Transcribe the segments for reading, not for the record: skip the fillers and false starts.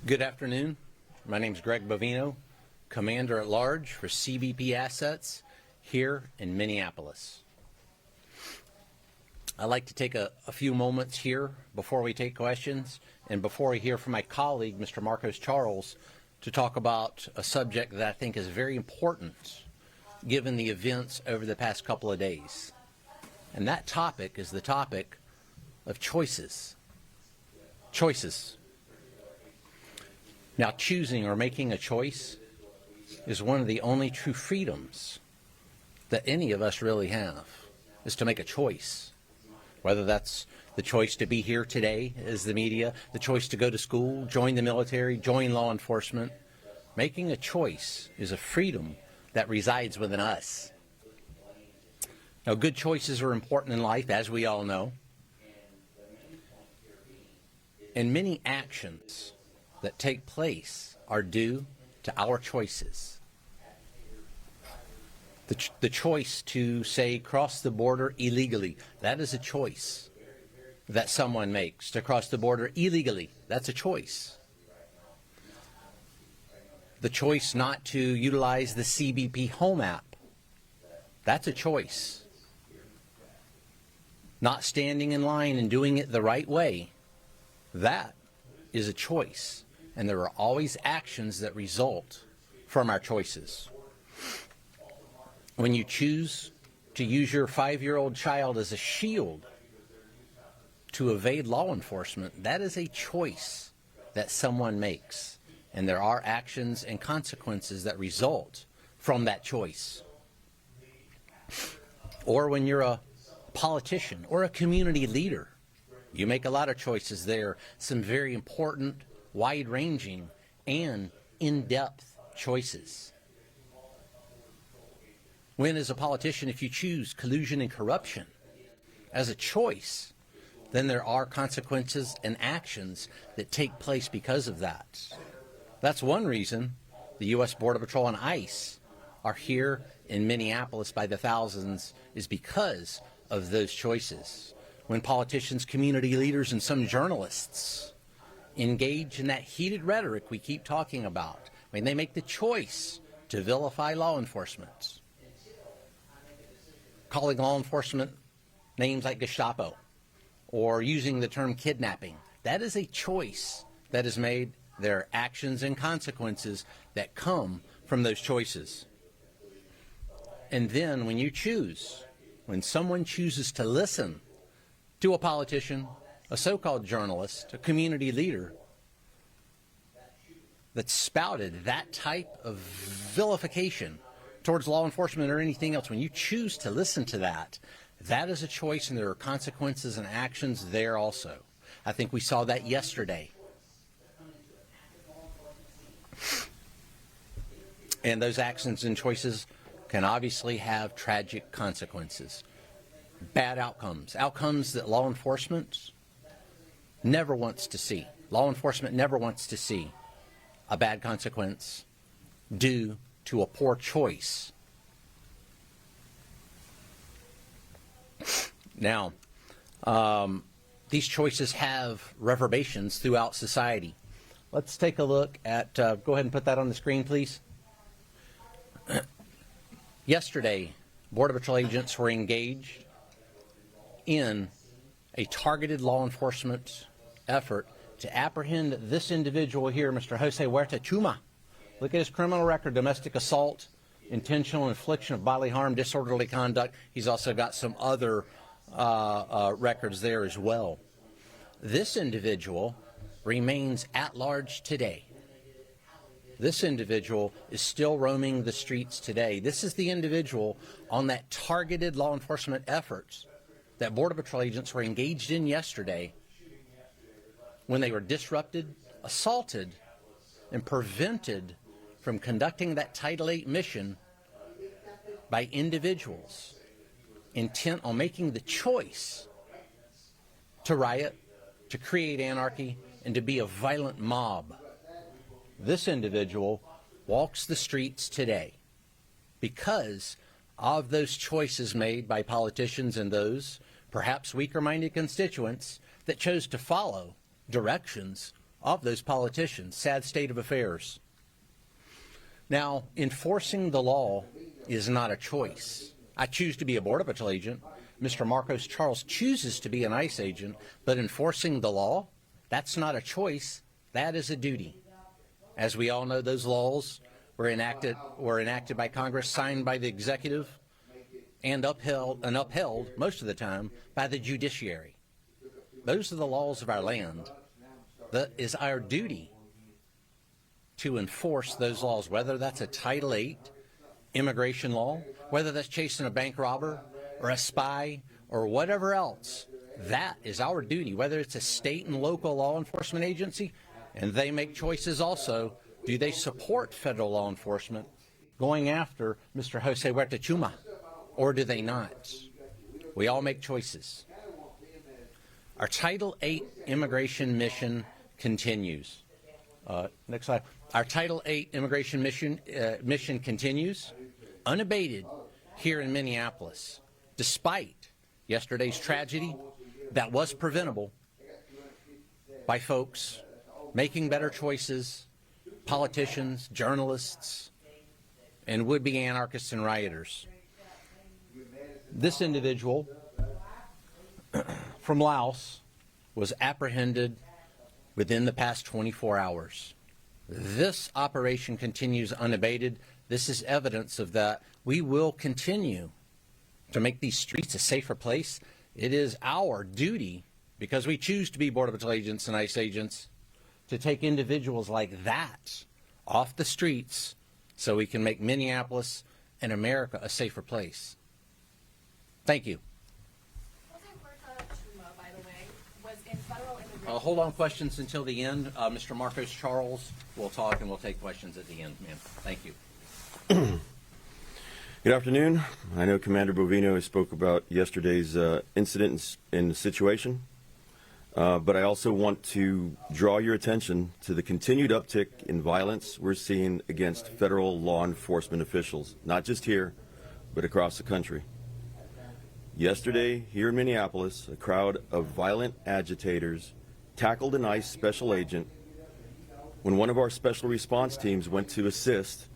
Good afternoon. My name is Greg Bovino, Commander at Large for CBP Assets here in Minneapolis. I'd like to take a few moments here before we take questions and before we hear from my colleague, Mr. Marcos Charles, to talk about a subject that I think is very important given the events over the past couple of days. And that topic is the topic of choices. Choices. Now, choosing or making a choice is one of the only true freedoms that any of us really have, is to make a choice. Whether that's the choice to be here today as the media, the choice to go to school, join the military, join law enforcement. Making a choice is a freedom that resides within us. Now, good choices are important in life, as we all know. And many actions that take place are due to our choices. The choice to, say, cross the border illegally, that is a choice that someone makes. To cross the border illegally, that's a choice. The choice not to utilize the CBP Home app, that's a choice. Not standing in line and doing it the right way, that is a choice. And there are always actions that result from our choices. When you choose to use your 5-year-old child as a shield to evade law enforcement, that is a choice that someone makes. And there are actions and consequences that result from that choice. Or when you're a politician or a community leader, you make a lot of choices there, some very important, wide-ranging, and in-depth choices. When, as a politician, if you choose collusion and corruption as a choice, then there are consequences and actions that take place because of that. That's one reason the U.S. Border Patrol and ICE are here in Minneapolis by the thousands, is because of those choices. When politicians, community leaders, and some journalists engage in that heated rhetoric we keep talking about, when they make the choice to vilify law enforcement, calling law enforcement names like Gestapo, or using the term kidnapping, that is a choice that is made. There are actions and consequences that come from those choices. And then when you choose, when someone chooses to listen to a politician, a so-called journalist, a community leader that spouted that type of vilification towards law enforcement or anything else, when you choose to listen to that, that is a choice, and there are consequences and actions there also. I think we saw that yesterday. And those actions and choices can obviously have tragic consequences, bad outcomes, outcomes that law enforcement never wants to see. Law enforcement never wants to see a bad consequence due to a poor choice. Now, these choices have reverberations throughout society. Let's take a look at, go ahead and put that on the screen, please. Yesterday, Border Patrol agents were engaged in a targeted law enforcement effort to apprehend this individual here, Mr. Jose Huerta Chuma. Look at his criminal record: domestic assault, intentional infliction of bodily harm, disorderly conduct. He's also got some other records there as well. This individual remains at large today. This individual is still roaming the streets today. This is the individual on that targeted law enforcement efforts that Border Patrol agents were engaged in yesterday when they were disrupted, assaulted, and prevented from conducting that Title VIII mission by individuals intent on making the choice to riot, to create anarchy, and to be a violent mob. This individual walks the streets today because of those choices made by politicians and those perhaps weaker-minded constituents that chose to follow directions of those politicians. Sad state of affairs. Now, enforcing the law is not a choice. I choose to be a Border Patrol agent. Mr. Marcos Charles chooses to be an ICE agent, but enforcing the law, that's not a choice. That is a duty. As we all know, those laws were enacted by Congress, signed by the executive, and upheld most of the time by the judiciary. Those are the laws of our land. That is our duty to enforce those laws, whether that's a Title VIII immigration law, whether that's chasing a bank robber or a spy or whatever else. That is our duty, whether it's a state and local law enforcement agency, and they make choices also. Do they support federal law enforcement going after Mr. Jose Huerta Chuma, or do they not? We all make choices. Our Title VIII immigration mission continues. Next slide. Our Title VIII immigration mission continues unabated here in Minneapolis, despite yesterday's tragedy that was preventable by folks making better choices, politicians, journalists, and would-be anarchists and rioters. This individual from Laos was apprehended within the past 24 hours. This operation continues unabated. This is evidence of that. We will continue to make these streets a safer place. It is our duty, because we choose to be Border Patrol agents and ICE agents, to take individuals like that off the streets so we can make Minneapolis and America a safer place. Thank you. Hold on questions until the end. Mr. Marcos Charles will talk, and we'll take questions at the end, ma'am. Thank you. Good afternoon. I know Commander Bovino spoke about yesterday's incident and situation, but I also want to draw your attention to the continued uptick in violence we're seeing against federal law enforcement officials, not just here, but across the country. Yesterday, here in Minneapolis, a crowd of violent agitators tackled an ICE special agent when one of our special response teams went to assist.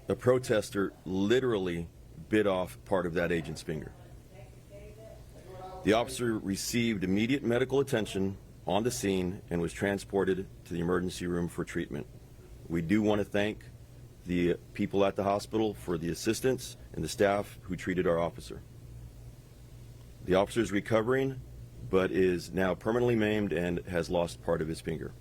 A protester literally bit off part of that agent's finger. The officer received immediate medical attention on the scene and was transported to the emergency room for treatment. We do want to thank the people at the hospital for the assistance and the staff who treated our officer. The officer is recovering, but is now permanently maimed and has lost part of his finger.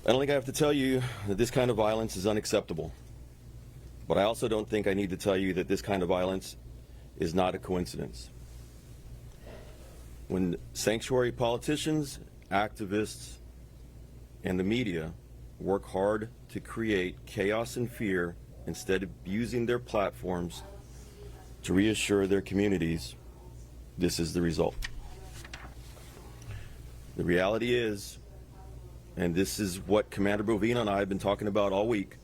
I don't think I have to tell you that this kind of violence is unacceptable, but I also don't think I need to tell you that this kind of violence is not a coincidence. When sanctuary politicians, activists, and the media work hard to create chaos and fear instead of using their platforms to reassure their communities, this is the result. The reality is, and this is what Commander Bovino and I have been talking about all week,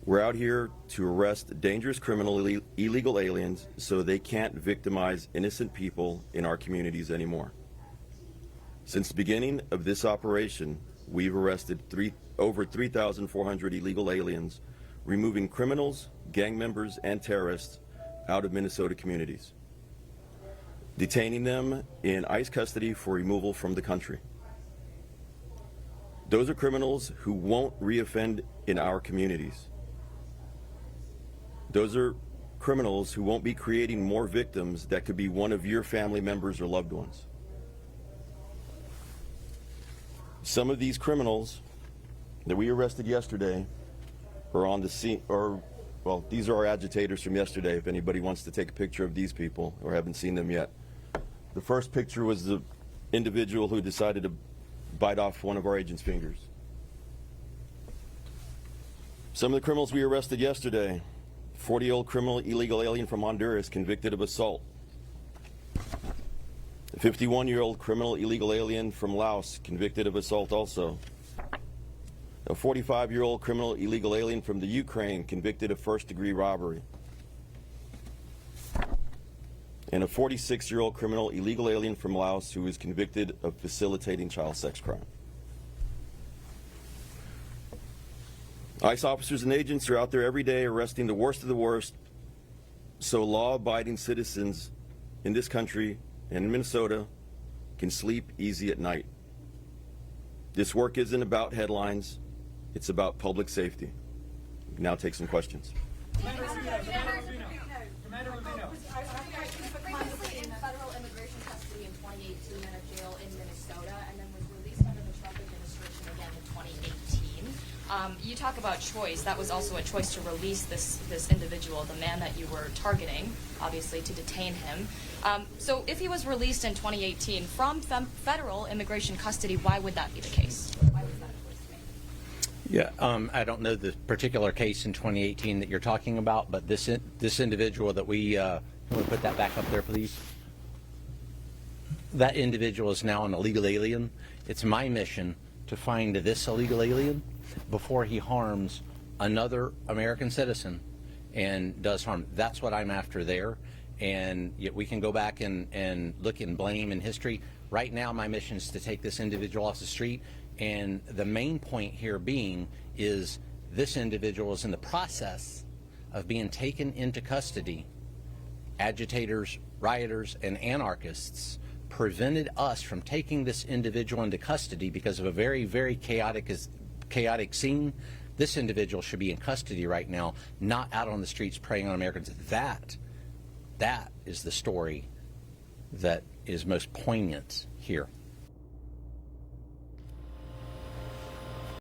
we're out here to arrest dangerous criminal illegal aliens so they can't victimize innocent people in our communities anymore. Since the beginning of this operation, we've arrested over 3,400 illegal aliens, removing criminals, gang members, and terrorists out of Minnesota communities, detaining them in ICE custody for removal from the country. Those are criminals who won't reoffend in our communities. Those are criminals who won't be creating more victims that could be one of your family members or loved ones. Some of these criminals that we arrested yesterday are on the scene, well, these are our agitators from yesterday, if anybody wants to take a picture of these people or haven't seen them yet. The first picture was the individual who decided to bite off one of our agents' fingers. Some of the criminals we arrested yesterday: 40-year-old criminal illegal alien from Honduras convicted of assault. A 51-year-old criminal illegal alien from Laos convicted of assault also. A 45-year-old criminal illegal alien from the Ukraine convicted of first-degree robbery. and a 46-year-old criminal illegal alien from Laos who is convicted of facilitating child sex crime. ICE officers and agents are out there every day arresting the worst of the worst, so law-abiding citizens in this country and in Minnesota can sleep easy at night. This work isn't about headlines, it's about public safety. We can now take some questions. Commander Rubino. Previously in federal immigration custody in 2018 in a jail in Minnesota, and then was released under the Trump administration again in 2018. You talk about choice. That was also a choice to release this individual, the man that you were targeting, obviously, to detain him. So if he was released in 2018 from federal immigration custody, why would that be the case? Why was that choice made? Yeah, I don't know the particular case in 2018 that you're talking about, but this individual that we can we put that back up there, please? That individual is now an illegal alien. It's my mission to find this illegal alien before he harms another American citizen and does harm. That's what I'm after there. And yet we can go back and look and blame in history. Right now, my mission is to take this individual off the street. And the main point here being is this individual is in the process of being taken into custody. Agitators, rioters, and anarchists prevented us from taking this individual into custody because of a very, very chaotic scene. This individual should be in custody right now, not out on the streets preying on Americans. That is the story that is most poignant here.